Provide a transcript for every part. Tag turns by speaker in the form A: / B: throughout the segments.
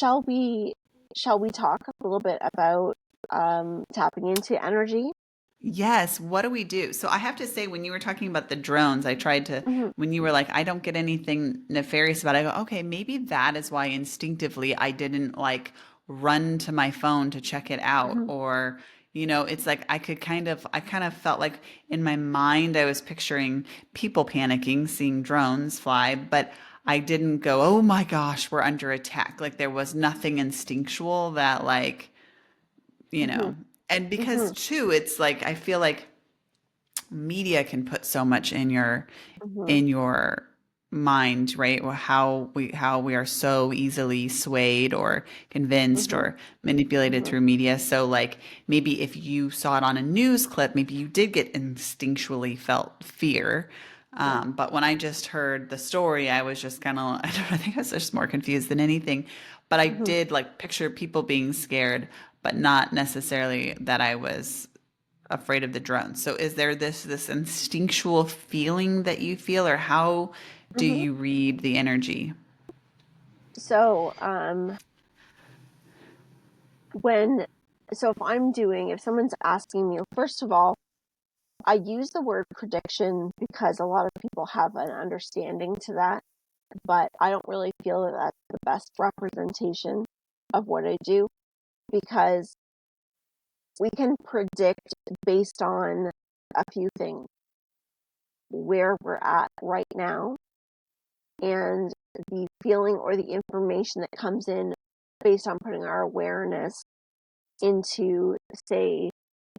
A: shall we talk a little bit about tapping into energy?
B: Yes, what do we do? So I have to say, when you were talking about the drones, I tried to,
A: Hmm.
B: when you were like, I don't get anything nefarious about it, I go, okay, maybe that is why instinctively I didn't like run to my phone to check it out.
A: Hmm.
B: Or, it's like I kind of felt like in my mind I was picturing people panicking, seeing drones fly, but I didn't go, oh my gosh, we're under attack. Like there was nothing instinctual that like, you
A: Hmm.
B: know, and because
A: Hmm.
B: too, it's like I feel like media can put so much
A: Hmm.
B: in your mind, right? Or how we are so easily swayed or convinced
A: Hmm.
B: or manipulated
A: Hmm.
B: through media. So like maybe if you saw it on a news clip, maybe you did get instinctually felt fear.
A: Yeah.
B: But when I just heard the story, I was just kind of, I don't know, I think I was just more confused than anything. But I
A: Hmm.
B: did like picture people being scared, but not necessarily that I was afraid of the drones. So is there this instinctual feeling that you feel, or how do
A: Hmm.
B: you read the energy?
A: So, when, so if someone's asking me, first of all, I use the word prediction because a lot of people have an understanding to that, but I don't really feel that that's the best representation of what I do because we can predict based on a few things, where we're at right now and the feeling or the information that comes in based on putting our awareness into, say,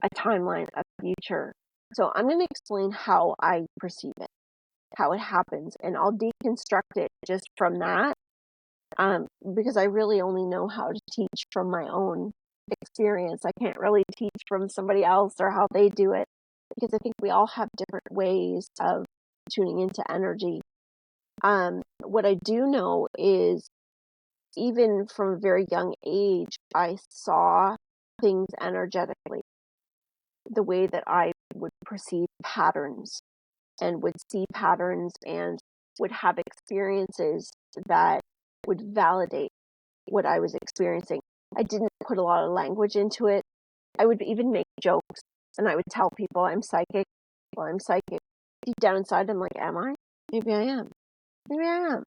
A: a timeline of future. So I'm going to explain how I perceive it, how it happens, and I'll deconstruct it just from that, because I really only know how to teach from my own experience. I can't really teach from somebody else or how they do it because I think we all have different ways of tuning into energy. What I do know is even from a very young age, I saw things energetically, the way that I would perceive patterns and would see patterns and would have experiences that would validate what I was experiencing. I didn't put a lot of language into it. I would even make jokes and I would tell people I'm psychic. Well, I'm psychic. Deep down inside, I'm like, am I? Maybe I am. Maybe I am.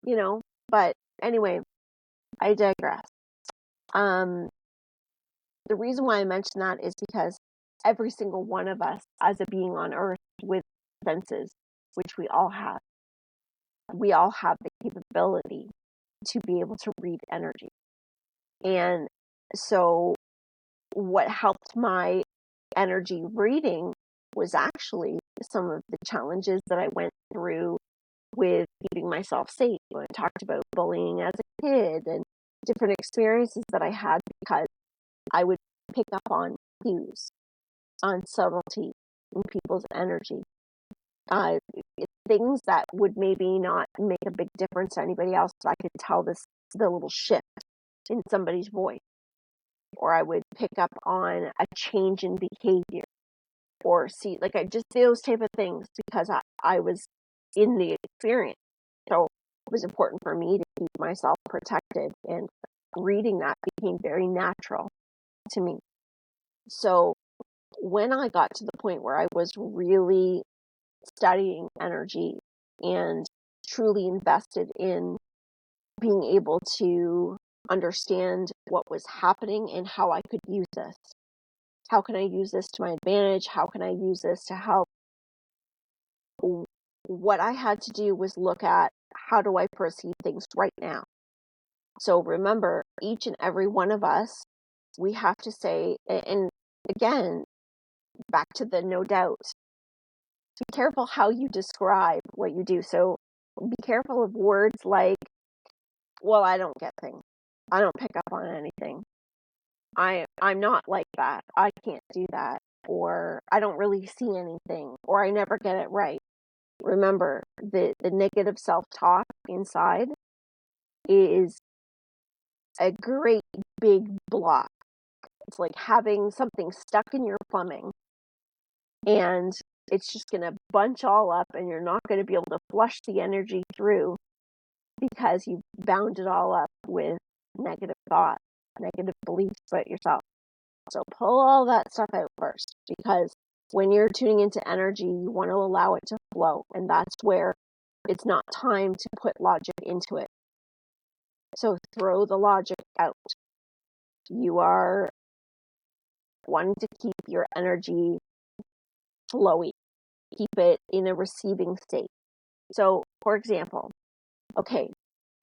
A: You know? But anyway, I digress. Um, the reason why I mention that is because every single one of us, as a being on earth with senses, which we all have the capability to be able to read energy. And so, what helped my energy reading was actually some of the challenges that I went through with keeping myself safe. When I talked about bullying as a kid and different experiences that I had because I would pick up on cues, on subtlety in people's energy. Uh, Things that would maybe not make a big difference to anybody else, but I could tell the little shift in somebody's voice, or I would pick up on a change in behavior, or see like I just those type of things because I was in the experience. So it was important for me to keep myself protected, and reading that became very natural to me. So when I got to the point where I was really studying energy and truly invested in being able to understand what was happening and how I could use this. How can I use this to my advantage? How can I use this to help? What I had to do was look at how do I perceive things right now. So remember, each and every one of us, we have to say, and again, back to the no doubt, be careful how you describe what you do. So be careful of words like, well, I don't get things. I don't pick up on anything. I'm not like that. I can't do that. Or I don't really see anything. Or I never get it right. Remember, the negative self-talk inside is a great big block. It's like having something stuck in your plumbing and it's just going to bunch all up and you're not going to be able to flush the energy through because you've bound it all up with negative thoughts, negative beliefs about yourself. So pull all that stuff out first, because when you're tuning into energy, you want to allow it to flow. And that's where it's not time to put logic into it. So throw the logic out. You are wanting to keep your energy flowy, keep it in a receiving state. So, for example, okay,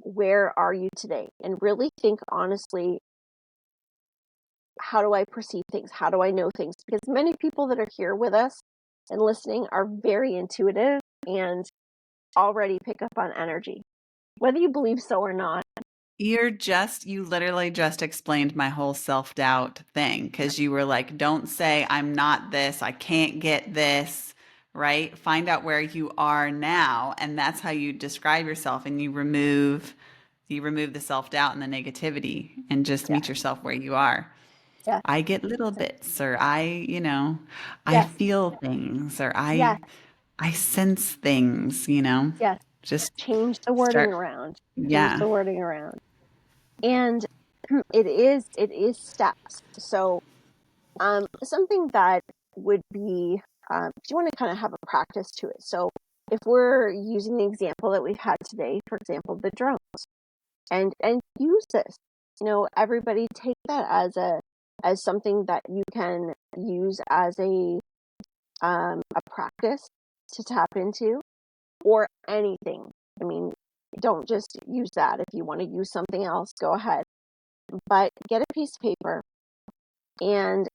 A: where are you today? And really think honestly, how do I perceive things? How do I know things? Because many people that are here with us and listening are very intuitive and already pick up on energy, whether you believe so or not.
B: You literally just explained my whole self-doubt thing, because you were like, don't say I'm not this, I can't get this, right? Find out where you are now, and that's how you describe yourself, and you remove the self-doubt and the negativity and just
A: Yeah,
B: meet yourself where you are.
A: yeah,
B: I get little bits, or I
A: yes,
B: feel things, or
A: yes,
B: I sense things,
A: yes.
B: just
A: Change the wording
B: start.
A: around. Change
B: Yeah.
A: the wording around. And it is steps. So something that would be, you want to kind of have a practice to it. So if we're using the example that we've had today, for example, the drones, and use this, everybody take that as something that you can use as a practice to tap into, or anything. I mean, don't just use that. If you want to use something else, go ahead. But get a piece of paper, and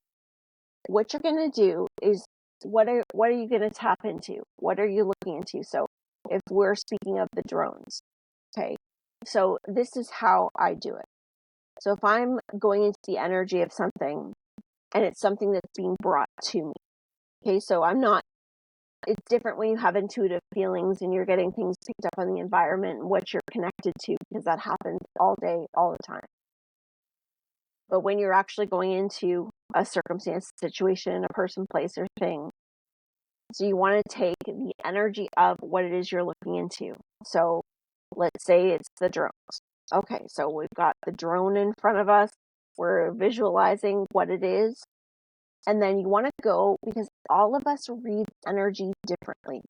A: what you're going to do is, what are you going to tap into? What are you looking into? So if we're speaking of the drones, okay, so this is how I do it. So if I'm going into the energy of something, and it's something that's being brought to me, okay, so it's different when you have intuitive feelings and you're getting things picked up on the environment and what you're connected to, because that happens all day, all the time. But when you're actually going into a circumstance, situation, a person, place, or thing, so you want to take the energy of what it is you're looking into. So let's say it's the drones. Okay, so we've got the drone in front of us. We're visualizing what it is. And then you want to go, because all of us read energy differently.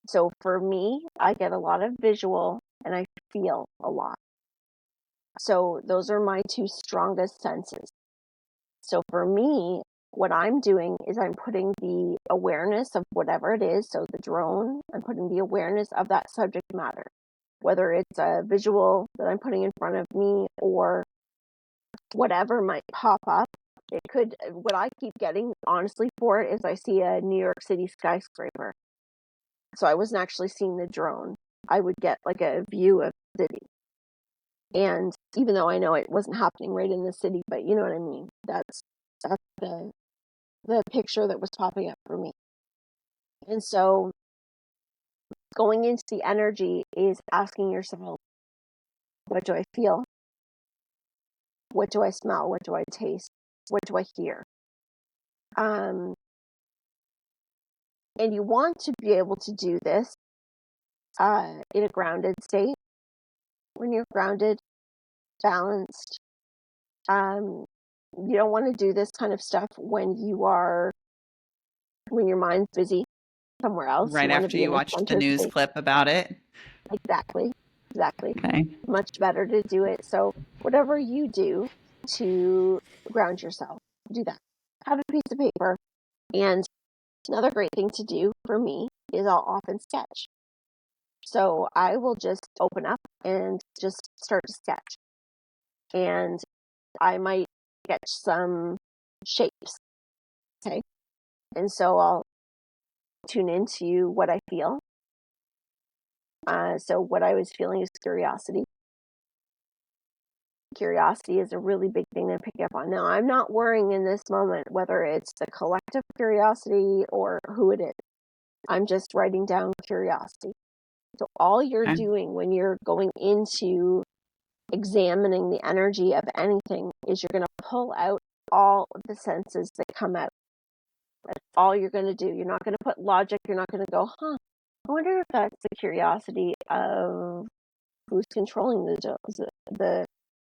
A: So for me, I get a lot of visual and I feel a lot. So those are my two strongest senses. So for me, what I'm doing is I'm putting the awareness of whatever it is. So the drone, I'm putting the awareness of that subject matter, whether it's a visual that I'm putting in front of me or whatever might pop up. What I keep getting, honestly, for it is I see a New York City skyscraper. So I wasn't actually seeing the drone. I would get like a view of the city. And even though I know it wasn't happening right in the city, but you know what I mean? That's the picture that was popping up for me. And so going into the energy is asking yourself, what do I feel? What do I smell? What do I taste? What do I hear? And you want to be able to do this in a grounded state. When you're grounded, balanced, you don't want to do this kind of stuff when your mind's busy somewhere else. You
B: Right
A: want to
B: after
A: be
B: you
A: in a
B: watched the
A: centered
B: news
A: state.
B: clip about it.
A: Exactly. Exactly.
B: Okay.
A: Much better to do it. So whatever you do to ground yourself, do that. Have a piece of paper. And another great thing to do for me is I'll often sketch. So I will just open up and just start to sketch. And I might sketch some shapes. Okay. And so I'll tune into what I feel. So what I was feeling is curiosity. Curiosity is a really big thing to pick up on. Now, I'm not worrying in this moment whether it's the collective curiosity or who it is. I'm just writing down curiosity. So all you're
B: Okay.
A: doing when you're going into examining the energy of anything is you're going to pull out all of the senses that come out. That's all you're going to do. You're not going to put logic. You're not going to go, I wonder if that's the curiosity of who's controlling the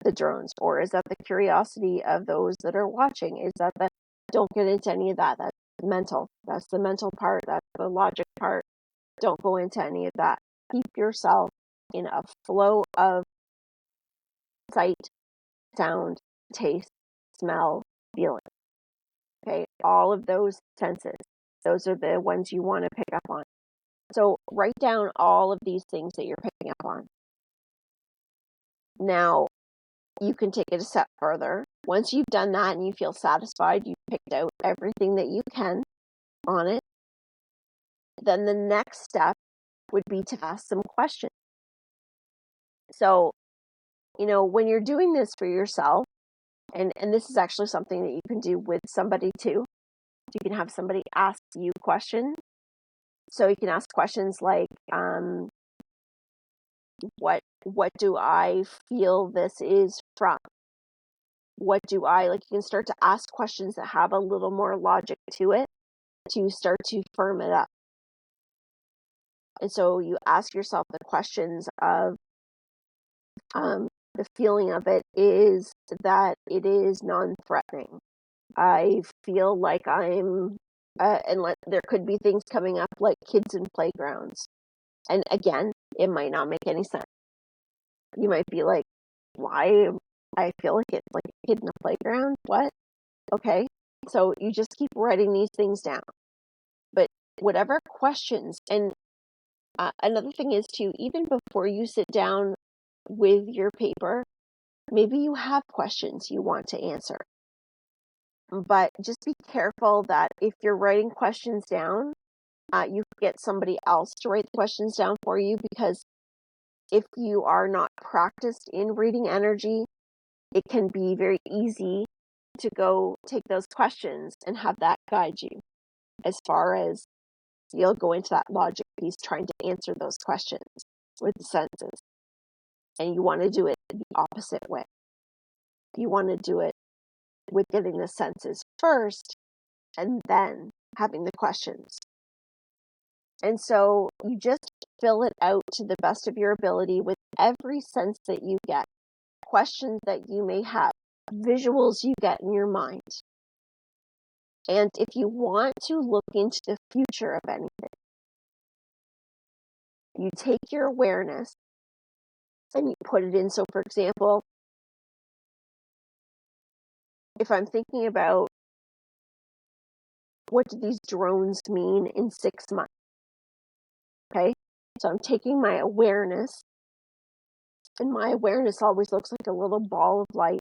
A: the drones? Or is that the curiosity of those that are watching? Is that the, don't get into any of that. That's mental. That's the mental part. That's the logic part. Don't go into any of that. Keep yourself in a flow of sight, sound, taste, smell, feeling. Okay, all of those senses. Those are the ones you want to pick up on. So write down all of these things that you're picking up on. Now, you can take it a step further. Once you've done that and you feel satisfied, you've picked out everything that you can on it, then the next step would be to ask some questions. So, when you're doing this for yourself, and this is actually something that you can do with somebody too. You can have somebody ask you questions. So you can ask questions like, what do I feel this is from? What do I like? You can start to ask questions that have a little more logic to it to start to firm it up. And so you ask yourself the questions of, the feeling of it is that it is non-threatening. I feel like I'm, there could be things coming up like kids in playgrounds. And again, it might not make any sense. You might be like, why? I feel like it's like a kid in a playground. What? Okay. So you just keep writing these things down. But whatever questions, and another thing is too, even before you sit down with your paper, maybe you have questions you want to answer. But just be careful that if you're writing questions down, you get somebody else to write the questions down for you, because if you are not practiced in reading energy, it can be very easy to go take those questions and have that guide you, as far as you'll go into that logic piece trying to answer those questions with the senses. And you want to do it the opposite way. You want to do it with getting the senses first and then having the questions. And so you just fill it out to the best of your ability with every sense that you get, questions that you may have, visuals you get in your mind. And if you want to look into the future of anything, you take your awareness and you put it in. So, for example, if I'm thinking about what do these drones mean in 6 months, okay? So I'm taking my awareness, and my awareness always looks like a little ball of light.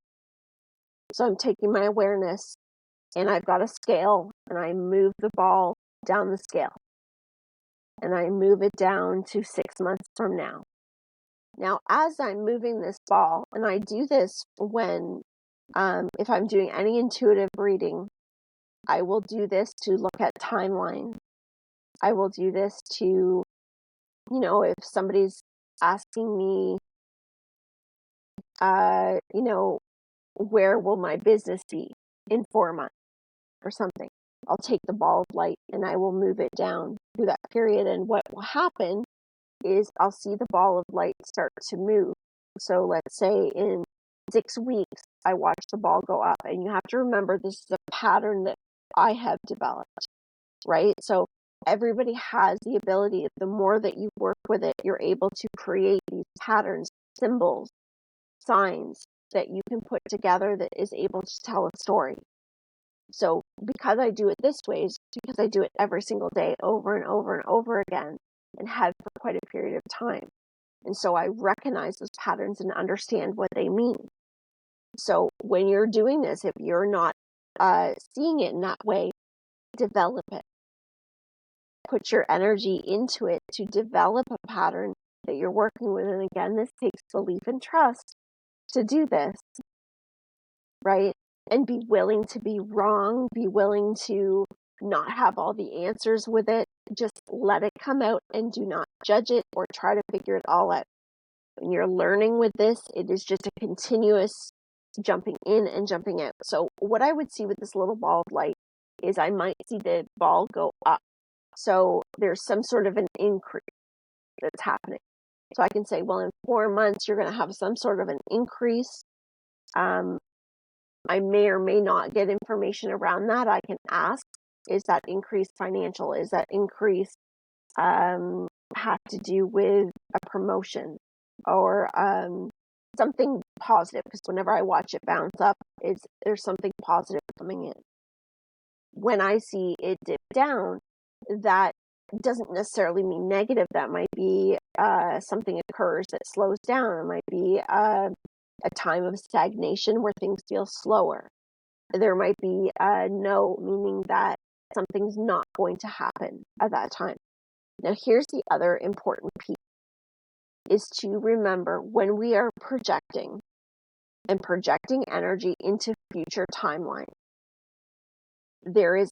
A: So I'm taking my awareness, and I've got a scale, and I move the ball down the scale, and I move it down to 6 months from now. Now, as I'm moving this ball, and I do this when, if I'm doing any intuitive reading, I will do this to look at timeline. I will do this to, if somebody's asking me, where will my business be in 4 months or something, I'll take the ball of light and I will move it down through that period. And what will happen is I'll see the ball of light start to move. So let's say in 6 weeks, I watch the ball go up. And you have to remember, this is a pattern that I have developed, right? So everybody has the ability, the more that you work with it, you're able to create these patterns, symbols, signs that you can put together that is able to tell a story. So because I do it this way, is because I do it every single day over and over and over again, and have for quite a period of time. And so I recognize those patterns and understand what they mean. So when you're doing this, if you're not seeing it in that way, develop it. Put your energy into it to develop a pattern that you're working with. And again, this takes belief and trust to do this, right? And be willing to be wrong, be willing to not have all the answers with it. Just let it come out and do not judge it or try to figure it all out. When you're learning with this, it is just a continuous jumping in and jumping out. So what I would see with this little ball of light is I might see the ball go up. So there's some sort of an increase that's happening. So I can say, well, in 4 months, you're going to have some sort of an increase I may or may not get information around that. I can ask, is that increase financial? Is that increase have to do with a promotion or something positive? Because whenever I watch it bounce up, there's something positive coming in. When I see it dip down, that doesn't necessarily mean negative. That might be something occurs that slows down. It might be a time of stagnation where things feel slower. There might be a no, meaning that something's not going to happen at that time. Now, here's the other important piece, is to remember when we are projecting and projecting energy into future timeline, there is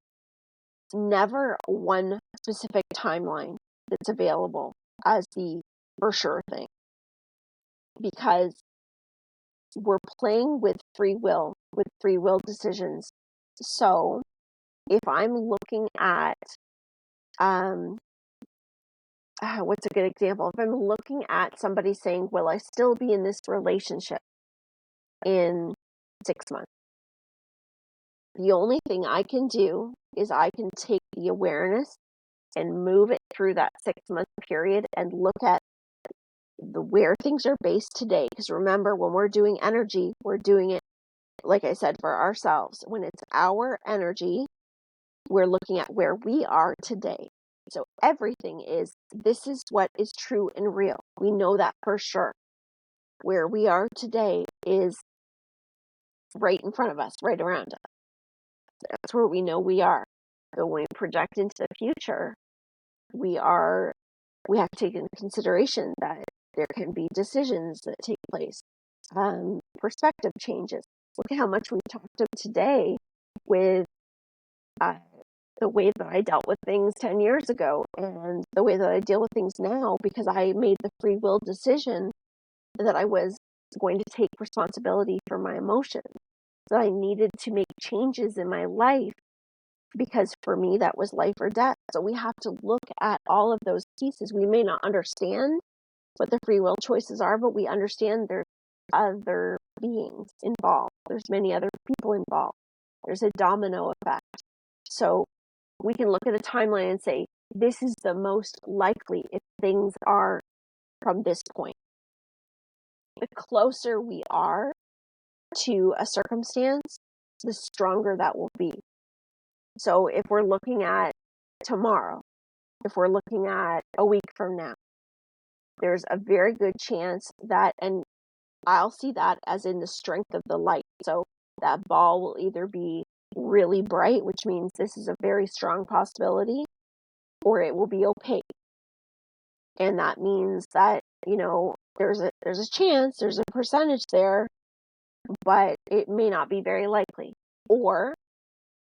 A: never one specific timeline that's available as the for sure thing, because we're playing with free will decisions. So if I'm looking at what's a good example? If I'm looking at somebody saying, will I still be in this relationship in 6 months? The only thing I can do is I can take the awareness and move it through that 6 month period and look at where things are based today. Because remember, when we're doing energy, we're doing it, like I said, for ourselves. When it's our energy, we're looking at where we are today. So everything this is what is true and real. We know that for sure. Where we are today is right in front of us, right around us. That's where we know we are. So when we project into the future, we have to take into consideration that there can be decisions that take place, perspective changes. Look at how much we've talked about today with the way that I dealt with things 10 years ago and the way that I deal with things now, because I made the free will decision that I was going to take responsibility for my emotions, that I needed to make changes in my life, because for me, that was life or death. So we have to look at all of those pieces. We may not understand what the free will choices are, but we understand there's other beings involved. There's many other people involved. There's a domino effect. So we can look at a timeline and say, this is the most likely if things are from this point. The closer we are to a circumstance, the stronger that will be. So if we're looking at tomorrow, if we're looking at a week from now, there's a very good chance that, and I'll see that as in the strength of the light. So that ball will either be really bright, which means this is a very strong possibility, or it will be opaque. And that means that, there's a chance, there's a percentage there, but it may not be very likely. Or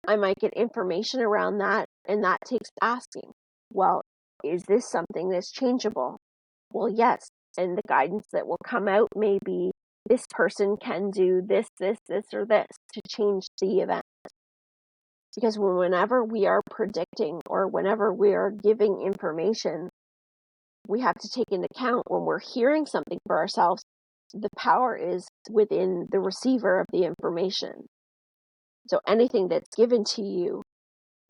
A: I might get information around that, and that takes asking, well, is this something that's changeable? Well, yes. And the guidance that will come out may be, this person can do this, or this to change the event. Because whenever we are predicting or whenever we are giving information, we have to take into account when we're hearing something for ourselves, the power is within the receiver of the information. So anything that's given to you,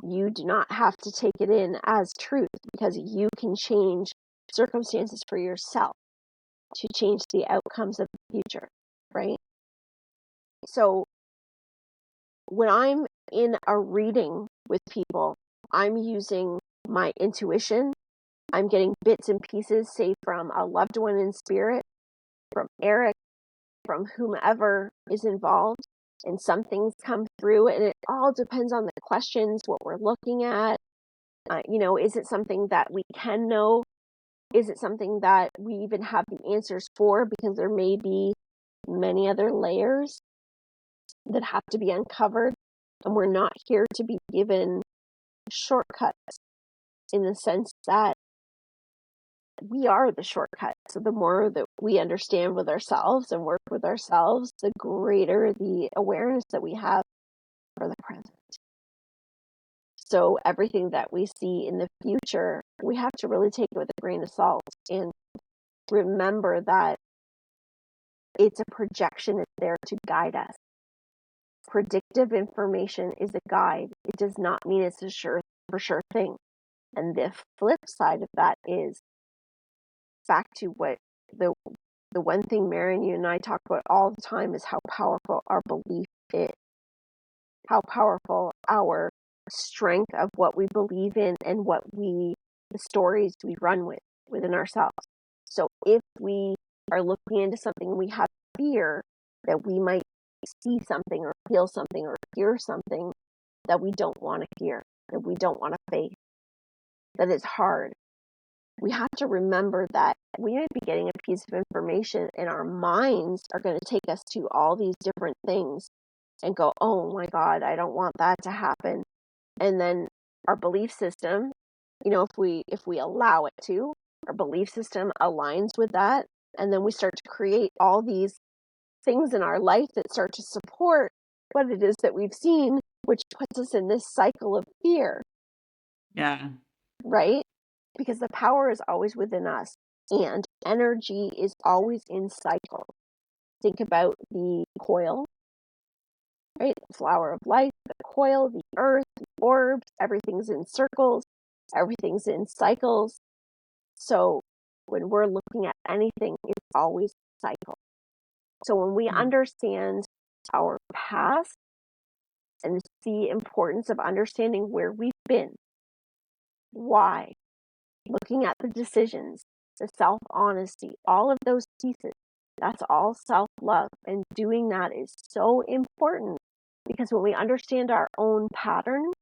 A: you do not have to take it in as truth, because you can change circumstances for yourself to change the outcomes of the future, right? So when I'm in a reading with people, I'm using my intuition. I'm getting bits and pieces, say from a loved one in spirit, from Eric, from whomever is involved, and some things come through, and it all depends on the questions, what we're looking at. Is it something that we can know? Is it something that we even have the answers for? Because there may be many other layers that have to be uncovered, and we're not here to be given shortcuts, in the sense that we are the shortcut. So the more that we understand with ourselves and work with ourselves, the greater the awareness that we have for the present. So everything that we see in the future, we have to really take it with a grain of salt and remember that It's a projection. It's there to guide us. Predictive information is a guide. It does not mean it's a for sure thing. And the flip side of that is back to what the one thing, Maren, you and I talk about all the time is how powerful our belief is, how powerful our strength of what we believe in and the stories we run with within ourselves. So if we are looking into something, we have fear that we might see something or feel something or hear something that we don't want to hear, that we don't want to face, that it's hard. We have to remember that we might be getting a piece of information and our minds are going to take us to all these different things and go, oh my God, I don't want that to happen. And then our belief system, if we allow it to, our belief system aligns with that. And then we start to create all these things in our life that start to support what it is that we've seen, which puts us in this cycle of fear.
B: Yeah.
A: Right? Because the power is always within us and energy is always in cycle. Think about the coil, right? The flower of life, the coil, the earth, the orbs, everything's in circles, everything's in cycles. So when we're looking at anything, it's always cycle. So when we understand our past and the importance of understanding where we've been, why, looking at the decisions, the self-honesty, all of those pieces, that's all self-love. And doing that is so important because when we understand our own patterns,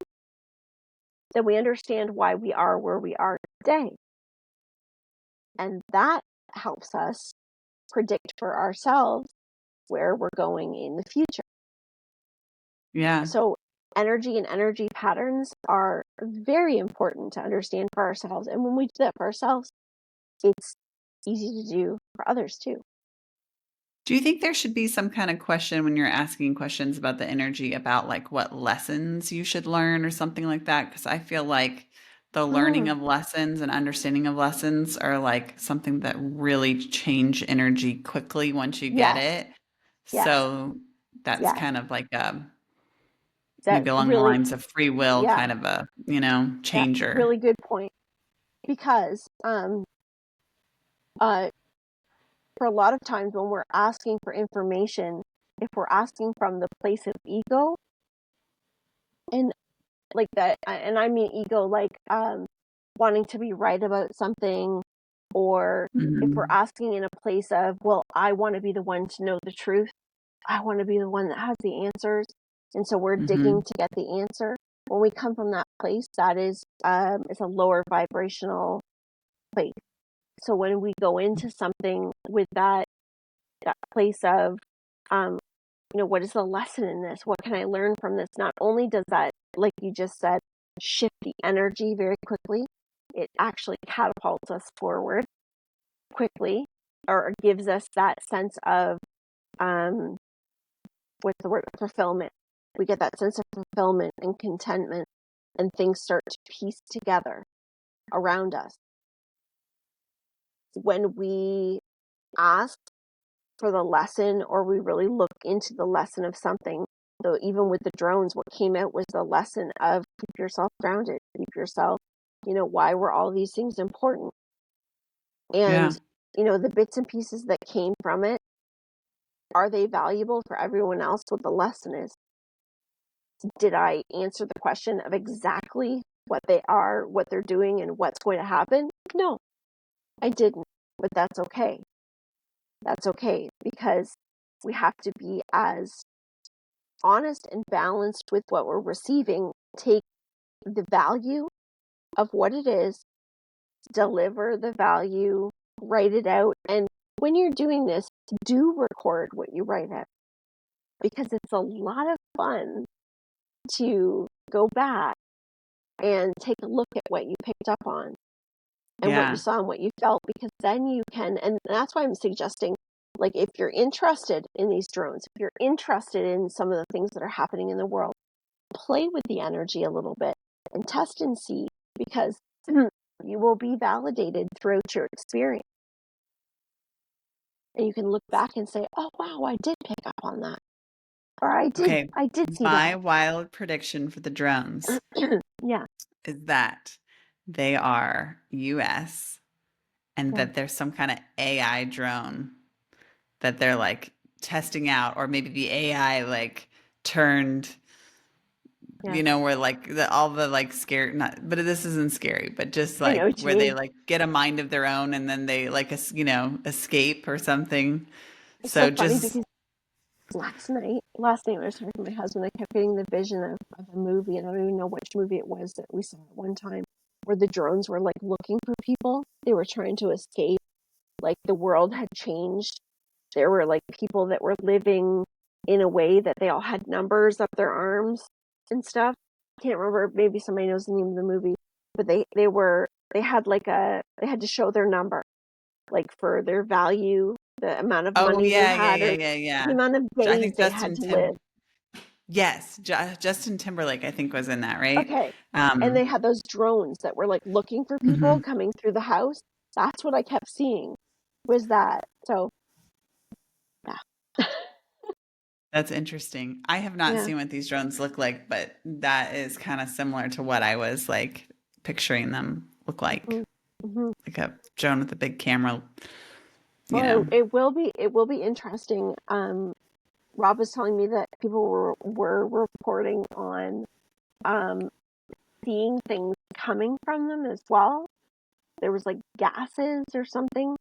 A: then we understand why we are where we are today. And that helps us predict for ourselves where we're going in the future.
B: Yeah.
A: So energy and energy patterns are very important to understand for ourselves. And when we do that for ourselves, it's easy to do for others too.
B: Do you think there should be some kind of question when you're asking questions about the energy about like what lessons you should learn or something like that? Because I feel like the learning
A: Mm,
B: of lessons and understanding of lessons are like something that really change energy quickly once you get
A: yes,
B: it.
A: yes,
B: So that's
A: yes.
B: kind of like
A: That
B: maybe along the
A: really,
B: lines of free will,
A: yeah,
B: kind of a,
A: yeah,
B: changer.
A: really good point. Because uh, for a lot of times when we're asking for information, if we're asking from the place of ego, and like that, and I mean ego, like wanting to be right about something, or if we're
B: Hmm.
A: asking in a place of, well, I want to be the one to know the truth, I want to be the one that has the answers, and so we're digging
B: Hmm.
A: to get the answer. When we come from that place, that is, it's a lower vibrational place. So when we go into something with that place of, um, what is the lesson in this? What can I learn from this? Not only does that, like you just said, shift the energy very quickly, it actually catapults us forward quickly, or gives us that sense of, um, what's the word? Fulfillment. We get that sense of fulfillment and contentment, and things start to piece together around us. When we ask for the lesson, or we really look into the lesson of something. So even with the drones, what came out was the lesson of keep yourself grounded, keep yourself, why were all these things important? And,
B: Yeah.
A: the bits and pieces that came from it, are they valuable for everyone else? What the lesson is? Did I answer the question of exactly what they are, what they're doing, and what's going to happen? No, I didn't, but that's okay. That's okay because we have to be as honest and balanced with what we're receiving, take the value of what it is, deliver the value, write it out. And when you're doing this, do record what you write out because it's a lot of fun to go back and take a look at what you picked up on and what you
B: Yeah.
A: saw and what you felt, because then you can, and that's why I'm suggesting, like, if you're interested in these drones, if you're interested in some of the things that are happening in the world, play with the energy a little bit and test and see, because you will be validated throughout your experience. And you can look back and say, oh, wow, I did pick up on that. Or
B: Okay.
A: I did see
B: My
A: that.
B: wild prediction for the drones
A: Yeah.
B: is that they are US and
A: Yeah.
B: that there's some kind of AI drone that they're like testing out, or maybe the AI like turned,
A: Yeah.
B: where like all the like scary, not, but this isn't scary, but just
A: I know
B: like
A: what you
B: where they
A: mean.
B: like get a mind of their own and then they like, escape or something.
A: It's so
B: So
A: funny
B: just,
A: because last night when I was talking to my husband, I kept getting the vision of a movie, and I don't even know which movie it was that we saw at one time, where the drones were like looking for people. They were trying to escape. Like the world had changed. There were like people that were living in a way that they all had numbers up their arms and stuff. I can't remember. Maybe somebody knows the name of the movie, but they had they had to show their number, like for their value, the amount of
B: oh
A: money they
B: yeah, yeah,
A: had,
B: yeah,
A: or
B: yeah,
A: the
B: yeah.
A: amount of
B: I
A: days
B: think
A: they had
B: Justin
A: to live.
B: Tim, yes, Justin Timberlake, I think was in that, right?
A: Okay. And they
B: Um,
A: had those drones that were like looking for people
B: mhm.
A: coming through the house. That's what I kept seeing was that. So, yeah.
B: That's interesting. I have not
A: Yeah.
B: seen what these drones look like, but that is kind of similar to what I was like picturing them look
A: Hmm. Hmm.
B: like a drone with a big camera, you
A: Well,
B: know.
A: it will be interesting. Rob was telling me that people were reporting on um seeing things coming from them as well. There was like gases or something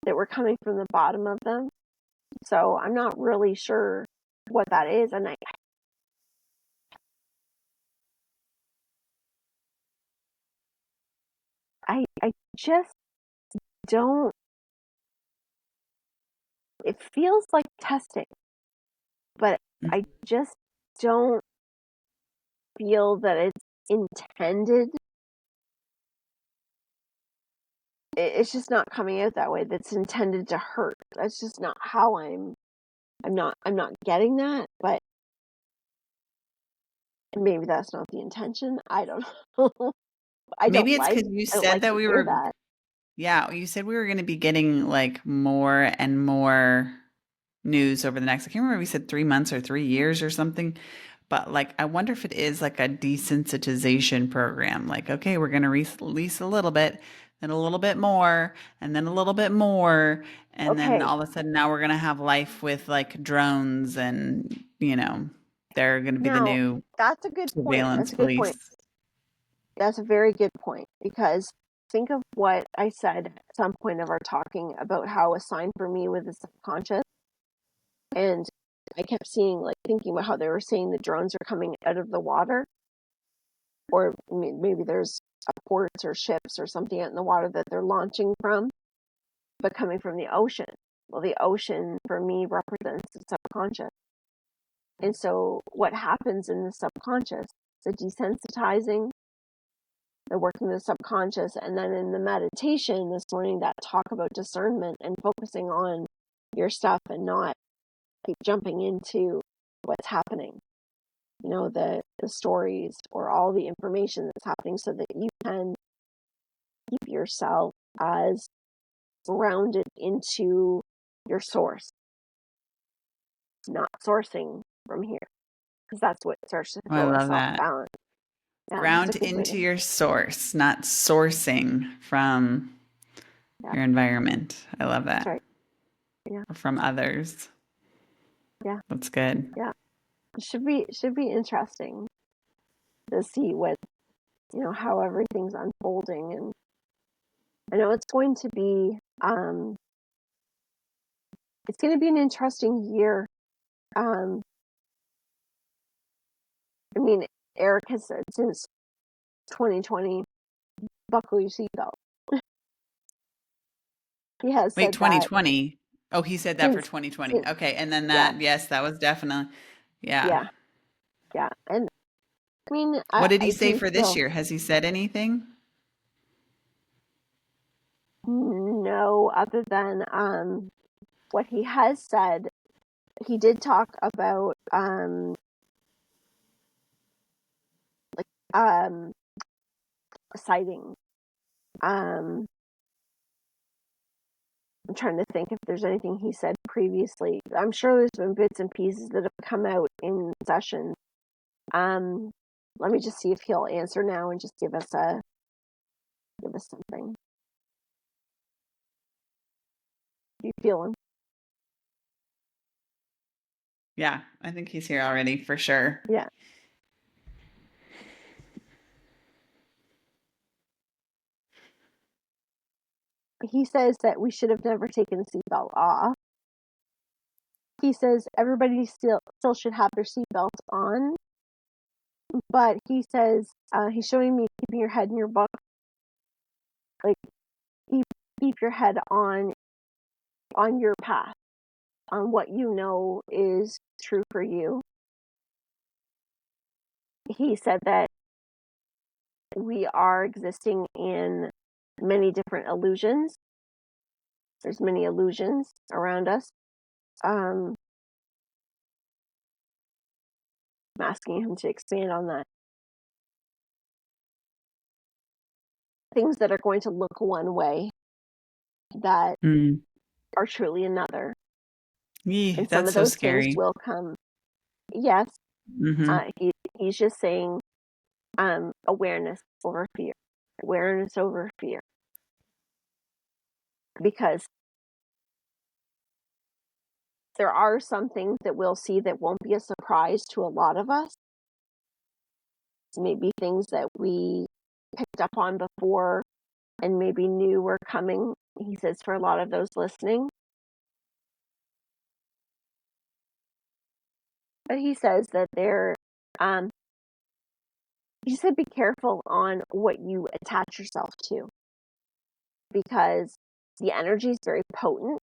A: that were coming from the bottom of them. So I'm not really sure what that is, and I just don't. It feels like testing, but I just don't feel that it's intended. It's just not coming out that way. That's intended to hurt. That's just not how I'm not getting that, but maybe that's not the intention. I don't know.
B: Maybe it's because you
A: I don't
B: said
A: like
B: that
A: to
B: we
A: hear
B: were,
A: that.
B: yeah, you said we were going to be getting like more and more news over the next, I can't remember if we said 3 months or 3 years or something, but like, I wonder if it is like a desensitization program. Like, okay, we're going to release a little bit, then a little bit more, and then a little bit more. And then
A: Okay.
B: all of a sudden now we're going to have life with like drones and, they're going to be the
A: Now,
B: new
A: that's a good point. That's
B: surveillance
A: a good point.
B: police.
A: That's a very good point because think of what I said at some point of our talking about how a sign for me was the subconscious. And I kept seeing, like, thinking about how they were saying the drones are coming out of the water, or maybe there's ports or ships or something out in the water that they're launching from, but coming from the ocean. Well, the ocean for me represents the subconscious. And so, what happens in the subconscious, the desensitizing, the working the subconscious, and then in the meditation this morning that talk about discernment and focusing on your stuff and not keep jumping into what's happening, the stories or all the information that's happening, so that you can keep yourself as grounded into your source, not sourcing from here, because that's what starts to
B: Oh, I
A: throw us
B: love
A: off
B: that.
A: balance. Yeah, that's a
B: Ground
A: good way
B: into
A: to.
B: your source, not sourcing from
A: Yeah,
B: your environment. I love
A: that's
B: that.
A: right. Yeah.
B: Or from others.
A: Yeah.
B: That's good.
A: Yeah. It should be interesting to see how everything's unfolding. And I know it's going to be an interesting year. um I mean, Eric has said since 2020, buckle your seatbelt. He has
B: Wait,
A: said that
B: 2020. Oh, he said that for
A: since
B: 2020.
A: since
B: Okay. And then
A: yeah,
B: that, yes, that was definitely, yeah.
A: yeah, yeah. And I mean,
B: What did he
A: I
B: say
A: do
B: for this
A: feel
B: year? Has he said anything?
A: no, other than what he has said. He did talk about like citing um I'm trying to think if there's anything he said previously. I'm sure there's been bits and pieces that have come out in sessions. Let me just see if he'll answer now and just give us something. Do you feel him?
B: Yeah, I think he's here already for sure.
A: Yeah. He says that we should have never taken the seatbelt off. He says everybody still should have their seatbelts on, but he says he's showing me keeping your head in your book, like keep your head on your path, on what you know is true for you. He said that we are existing in many different illusions. There's many illusions around us. I'm asking him to expand on that. Things that are going to look one way that are truly another. And some
B: That's
A: of
B: so
A: those things
B: scary.
A: will come. Yes.
B: Mm-hmm.
A: He's just saying awareness over fear. Awareness over fear. Because there are some things that we'll see that won't be a surprise to a lot of us. Maybe things that we picked up on before and maybe knew were coming. He says for a lot of those listening. But he says that he said be careful on what you attach yourself to, because the energy is very potent.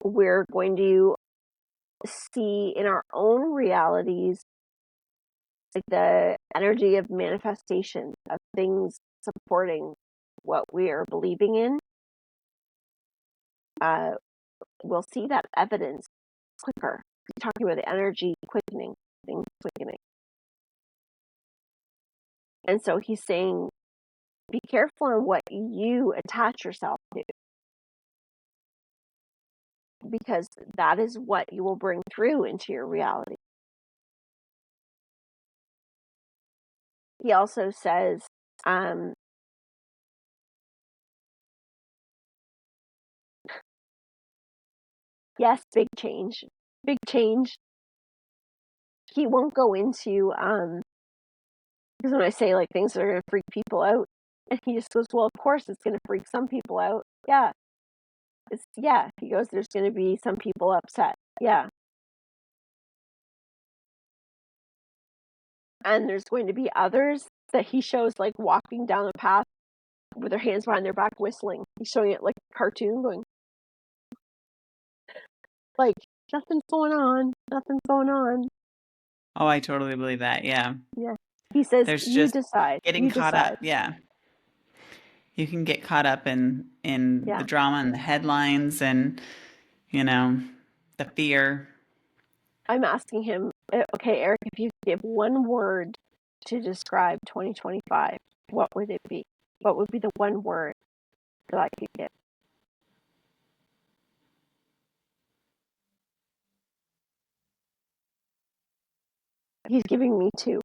A: We're going to see in our own realities like the energy of manifestation, of things supporting what we are believing in. We'll see that evidence quicker. He's talking about the energy quickening, things quickening. And so he's saying, be careful on what you attach yourself to, because that is what you will bring through into your reality. He also says, yes, big change. Big change. He won't go into, because when I say like things that are going to freak people out, and he just goes, well, of course it's going to freak some people out. Yeah. He goes, there's going to be some people upset. Yeah. And there's going to be others that he shows like walking down the path with their hands behind their back whistling. He's showing it like a cartoon going, like, nothing's going on. Nothing's going on.
B: Oh, I totally believe that. Yeah.
A: Yeah. He says,
B: There's
A: you
B: just
A: decide.
B: getting
A: You
B: caught up.
A: decide.
B: Yeah. You can get caught up in the
A: Yeah.
B: drama and the headlines and, you know, the fear.
A: I'm asking him, okay, Eric, if you could give one word to describe 2025, what would it be? What would be the one word that I could give? He's giving me two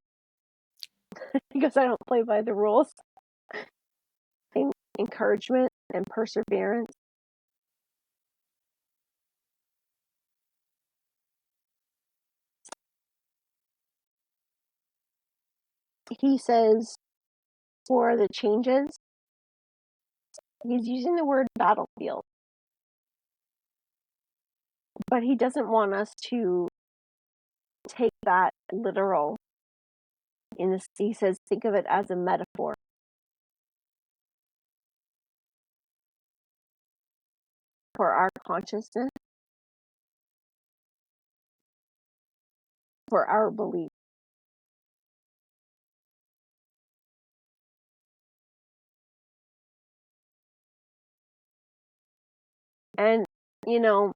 A: because I don't play by the rules. Encouragement and perseverance. He says for the changes, he's using the word battlefield, but he doesn't want us to take that literal. He says, think of it as a metaphor for our consciousness, for our belief. And, you know,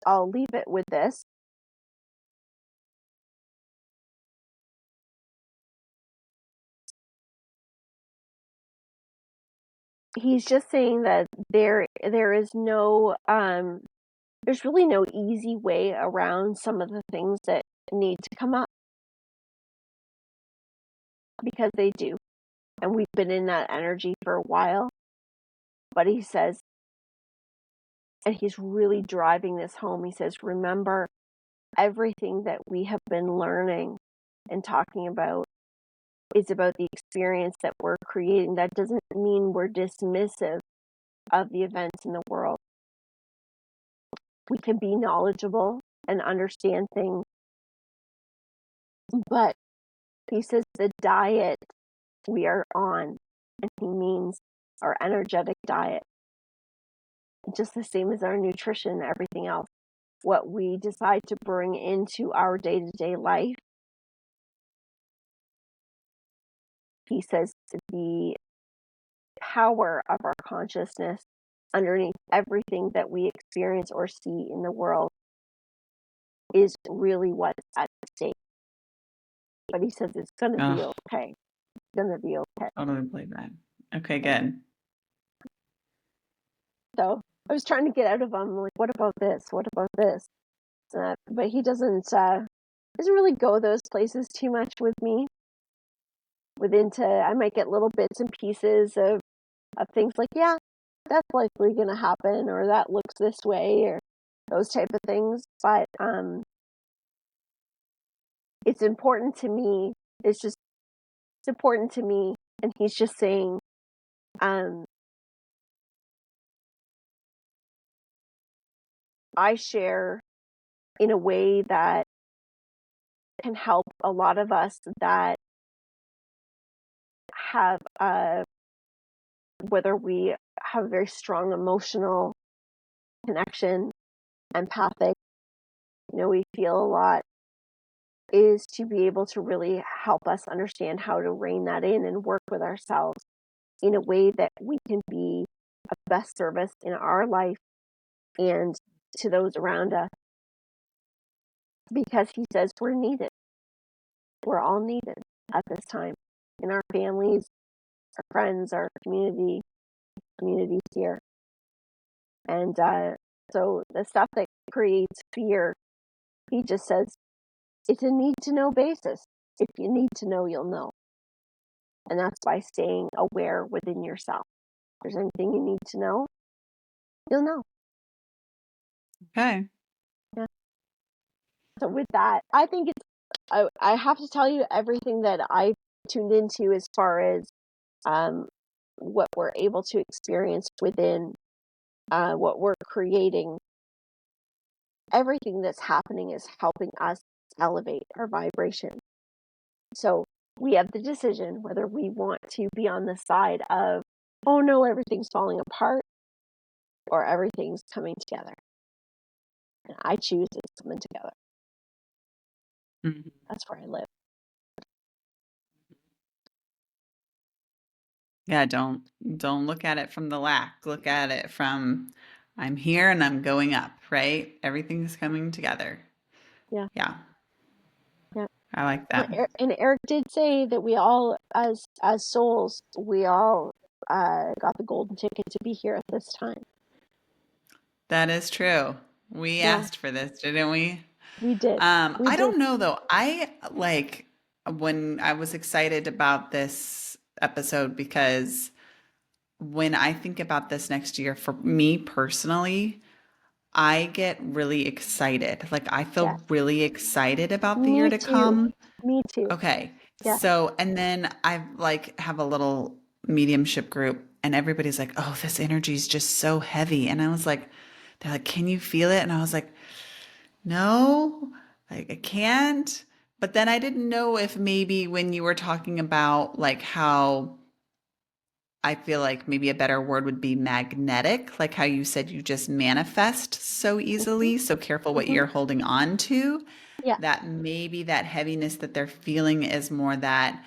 A: I'll leave it with this. he's just saying that there is no there's really no easy way around some of the things that need to come up, because they do. And we've been in that energy for a while. But he says, and he's really driving this home, he says, remember, everything that we have been learning and talking about is about the experience that we're creating. That doesn't mean we're dismissive of the events in the world. We can be knowledgeable and understand things, but he says the diet we are on, and he means our energetic diet, just the same as our nutrition and everything else. What we decide to bring into our day-to-day life, he says, the power of our consciousness underneath everything that we experience or see in the world is really what's at stake. But he says it's going to be
B: Oh,
A: okay. It's going to be okay.
B: totally believe that. Okay, good.
A: So I was trying to get out of him, like, what about this? What about this? But he doesn't really go those places too much with me. I might get little bits and pieces of things like, yeah, that's likely going to happen, or that looks this way, or those type of things. But it's important to me. It's important to me. And he's just saying, I share in a way that can help a lot of us that have, whether we have a very strong emotional connection, empathic, we feel a lot, is to be able to really help us understand how to rein that in and work with ourselves in a way that we can be of best service in our life and to those around us. Because he says we're needed. We're all needed at this time in our families, our friends, our communities here. And so the stuff that creates fear, he just says it's a need to know basis. If you need to know, you'll know. And that's by staying aware within yourself. If there's anything you need to know, you'll know.
B: Okay.
A: Yeah. So with that, I think I have to tell you everything that I tuned into as far as what we're able to experience within what we're creating. Everything that's happening is helping us elevate our vibration. So we have the decision whether we want to be on the side of, oh no, everything's falling apart, or everything's coming together. And I choose it's coming together.
B: Mhm.
A: That's where I live.
B: Yeah, don't look at it from the lack. Look at it from I'm here and I'm going up, right? Everything's coming together.
A: Yeah.
B: Yeah,
A: Yeah.
B: I like
A: Well,
B: that.
A: and Eric did say that we all, as souls, we all got the golden ticket to be here at this time.
B: That is true. We
A: Yeah,
B: asked for this, didn't we?
A: we did. We
B: I
A: did.
B: don't know though. I like when I was excited about this episode because when I think about this next year, for me personally, I get really excited. Like I
A: Yeah.
B: feel really excited about the year
A: Me
B: to
A: too.
B: come.
A: Me too.
B: Okay.
A: Yeah.
B: So, and then I like have a little mediumship group and everybody's like, "Oh, this energy is just so heavy." And I was like, they're like, "Can you feel it?" And I was like, "No, like I can't." But then I didn't know if maybe when you were talking about like how I feel like maybe a better word would be magnetic, like how you said you just manifest so
A: Hmm.
B: easily, so careful what
A: Hmm.
B: you're holding on to,
A: Yeah.
B: that maybe that heaviness that they're feeling is more that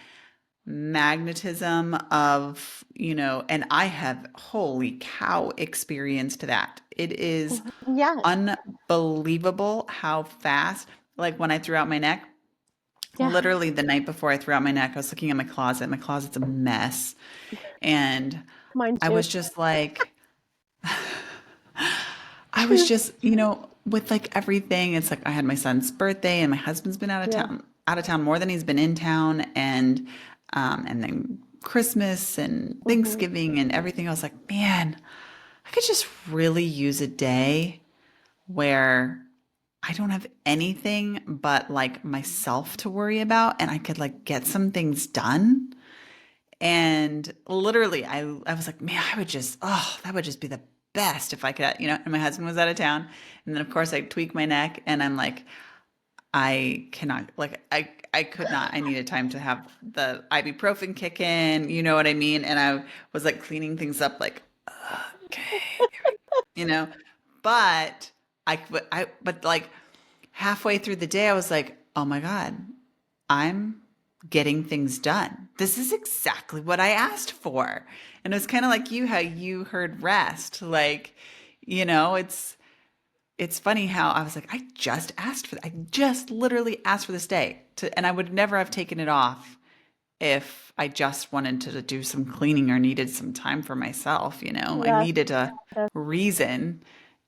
B: magnetism of, and I have, holy cow, experienced that. It is
A: Yes.
B: unbelievable how fast, like when I threw out my neck,
A: Yeah.
B: literally the night before I threw out my neck, I was looking at my closet. My closet's a mess. And
A: Mine
B: I
A: too.
B: was just like, I was just, with like everything, it's like I had my son's birthday and my husband's been
A: Yeah.
B: out of town more than he's been in town. And then Christmas and
A: Hmm.
B: Thanksgiving and everything. I was like, man, I could just really use a day where I don't have anything but like myself to worry about and I could like get some things done. And literally, I was like, man, that would just be the best if I could, and my husband was out of town. And then, of course, I tweak my neck and I'm like, I cannot, like, I could not. I needed time to have the ibuprofen kick in, you know what I mean? And I was like cleaning things up, like, okay, you know, but but like halfway through the day, I was like, oh my God, I'm getting things done. This is exactly what I asked for. And it was kind of like you, how you heard rest. Like, it's funny how I was like, I just literally asked for this day and I would never have taken it off if I just wanted to do some cleaning or needed some time for myself. I
A: Yes.
B: needed a
A: Yes.
B: reason,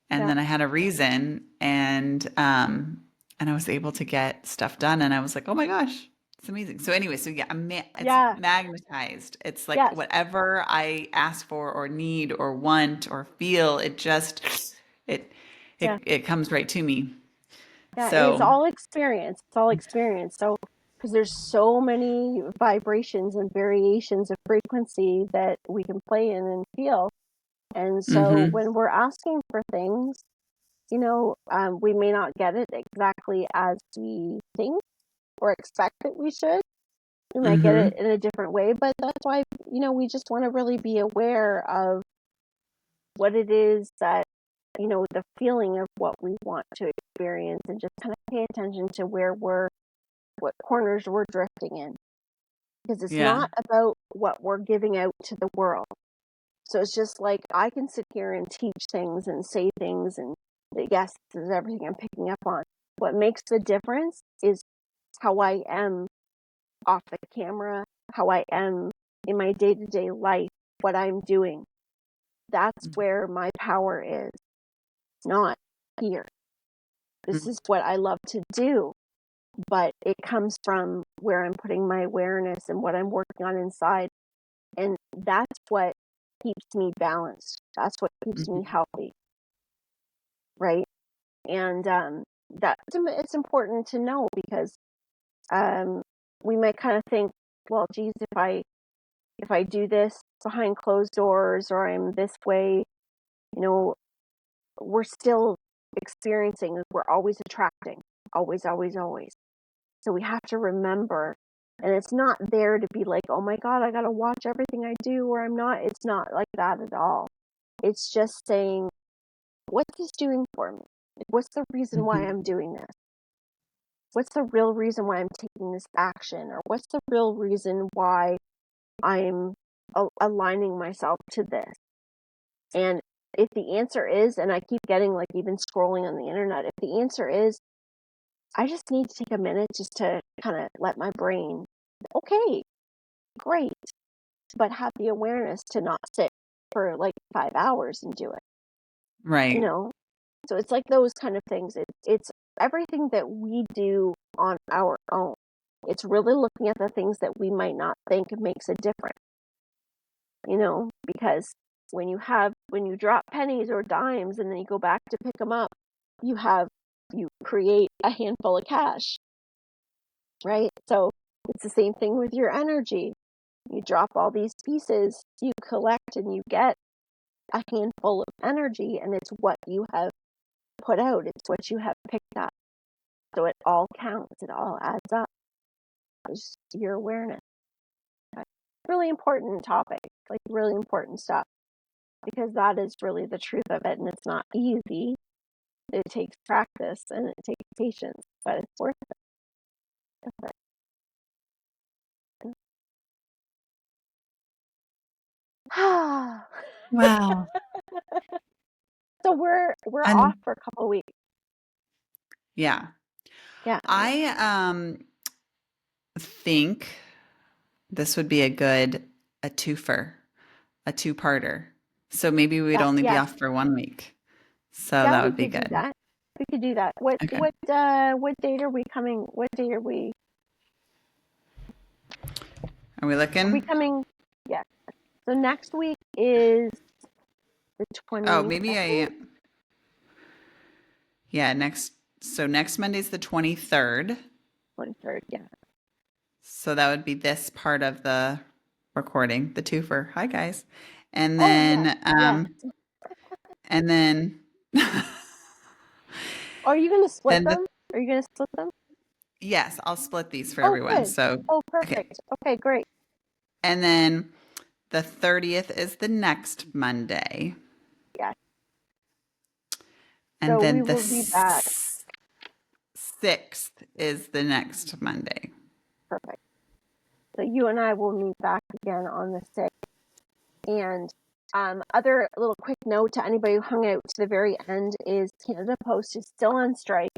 B: and
A: Yeah.
B: then I had a reason, and I was able to get stuff done, and I was like, oh my gosh, it's amazing. So anyway, so yeah, it's
A: Yeah.
B: magnetized. It's like
A: Yes.
B: whatever I ask for or need or want or feel, it
A: Yeah.
B: it comes right to me.
A: Yeah. And it's
B: So,
A: all experience. It's all experience. So, because there's so many vibrations and variations of frequency that we can play in and feel. And so
B: hmm
A: when we're asking for things, we may not get it exactly as we think or expect that we should. We might get it
B: hmm
A: in a different way, but that's why, we just want to really be aware of what it is that, the feeling of what we want to experience and just kind of pay attention to what corners we're drifting in. Because it's
B: yeah,
A: not about what we're giving out to the world. So it's just like I can sit here and teach things and say things, and yes, this is everything I'm picking up on. What makes the difference is how I am off the camera, how I am in my day to day life, what I'm doing. That's where my power is, not here. This is what I love to do, but it comes from where I'm putting my awareness and what I'm working on inside. And that's what keeps me balanced. That's what keeps me
B: hmm
A: healthy, right? And that it's important to know because um, we might kind of think, well, geez, if I do this behind closed doors or I'm this way, you know, we're still experiencing, we're always attracting, always, always, always. So we have to remember, and it's not there to be like, oh my God, I got to watch everything I do or I'm not. It's not like that at all. It's just saying, what's this doing for me? Like, what's the reason why
B: hmm
A: I'm doing this? What's the real reason why I'm taking this action? Or what's the real reason why I'm aligning myself to this? And if the answer is, and I keep getting like even scrolling on the internet, if the answer is, I just need to take a minute just to kind of let my brain, okay, great, but have the awareness to not sit for like 5 hours and do it, you
B: right,
A: know? So it's like those kind of things. It's everything that we do on our own. It's really looking at the things that we might not think makes a difference, because when you drop pennies or dimes and then you go back to pick them up, you create a handful of cash, right? So it's the same thing with your energy. You drop all these pieces, you collect and you get a handful of energy, and it's what you have put out, it's what you have picked up. So it all counts, it all adds up. It's your awareness. Really important topic, like really important stuff, because that is really the truth of it, and it's not easy. It takes practice and it takes patience, but it's worth it.
B: wow.
A: So we're off
B: And
A: for a couple of weeks.
B: yeah,
A: Yeah.
B: I think this would be a twofer. a two-parter. So maybe we'd
A: Yeah,
B: only be
A: yes.
B: off for 1 week. So
A: Yeah,
B: that
A: we
B: would be
A: could do
B: good.
A: that. We could do that.
B: Okay.
A: What date are we coming? What date are we
B: Are we looking?
A: coming? Yeah. So next week is the
B: Oh, maybe
A: 22nd,
B: yeah, next Monday's the 23rd.
A: 23rd. Yeah.
B: So that would be this part of the recording, the twofer. Hi guys. And
A: Oh, yeah.
B: then
A: Yes.
B: and then
A: Are you going to split
B: then the
A: them? Are you going to split them?
B: yes, I'll split these for
A: Oh,
B: everyone.
A: good.
B: So
A: Oh,
B: okay.
A: perfect. Okay, great.
B: And then the 30th is the next Monday.
A: Yeah.
B: And
A: So we
B: then the
A: will be back.
B: 6th is the next Monday.
A: Perfect. So you and I will meet back again on the 6th. And other little quick note to anybody who hung out to the very end is Canada Post is still on strike.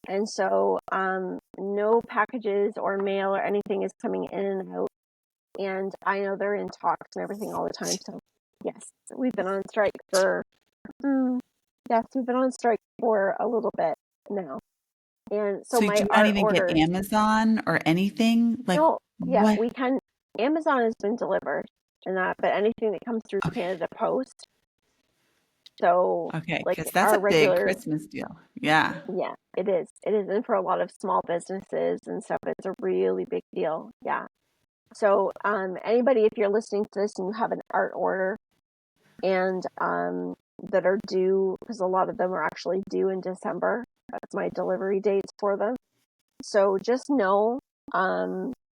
A: And so no packages or mail or anything is coming in and out. And I know they're in talks and everything all the time. So yes, we've been on strike for, yes, we've been on strike for a little bit now. And so
B: So you
A: my
B: do not
A: art
B: even get
A: orders,
B: Amazon or anything? Like
A: no, yeah,
B: what?
A: we can, Amazon has been delivered and that, but anything that comes through
B: Okay.
A: Canada Post, so
B: Okay,
A: like
B: because that's a
A: our
B: big
A: regular,
B: Christmas deal. Yeah.
A: yeah, it is. It is. And for a lot of small businesses and stuff, it's a really big deal. Yeah. So anybody, if you're listening to this and you have an art order and that are due, because a lot of them are actually due in December, that's my delivery dates for them. So just know,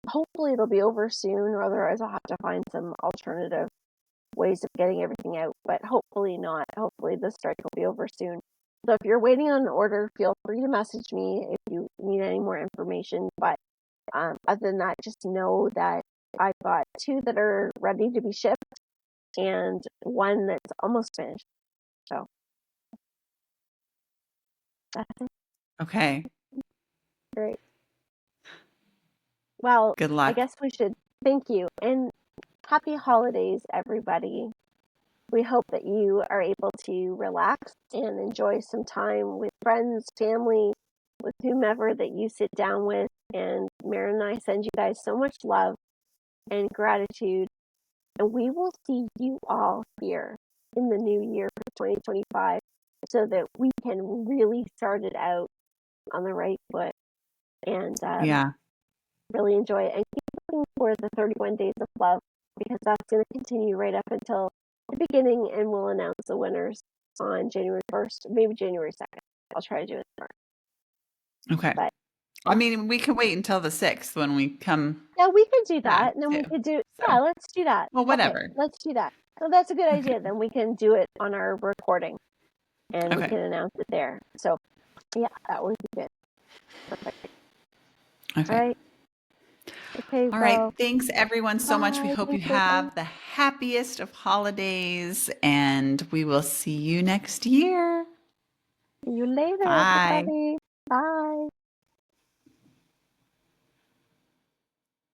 A: hopefully it'll be over soon, or otherwise I'll have to find some alternative ways of getting everything out, but hopefully not. Hopefully the strike will be over soon. So if you're waiting on an order, feel free to message me if you need any more information. But other than that, just know that I've got 2 that are ready to be shipped and 1 that's almost finished. So that's
B: Okay.
A: great. Well,
B: Good
A: I
B: luck.
A: guess we should thank you and happy holidays, everybody. We hope that you are able to relax and enjoy some time with friends, family, with whomever that you sit down with. And Maren and I send you guys so much love and gratitude. And we will see you all here in the new year for 2025 so that we can really start it out on the right foot and
B: Yeah.
A: really enjoy it and keep looking for the 31 days of love because that's going to continue right up until the beginning and we'll announce the winners on January 1st, maybe January 2nd. I'll try to do it tomorrow.
B: Okay.
A: But
B: I mean, we can wait until the 6th when we come
A: yeah, we could do
B: back
A: that. And then we
B: too.
A: could do,
B: So,
A: yeah, let's do that.
B: well,
A: Okay,
B: whatever.
A: let's do that. So that's a good
B: Okay.
A: idea. Then we can do it on our recording and we
B: Okay.
A: can announce it there. So yeah, that would be good. Perfect. All
B: Okay.
A: right. Okay,
B: All right.
A: well,
B: Thanks everyone so much. We
A: bye,
B: hope you
A: everybody.
B: have the happiest of holidays and we will see you next year.
A: See you later,
B: Bye.
A: everybody. Bye.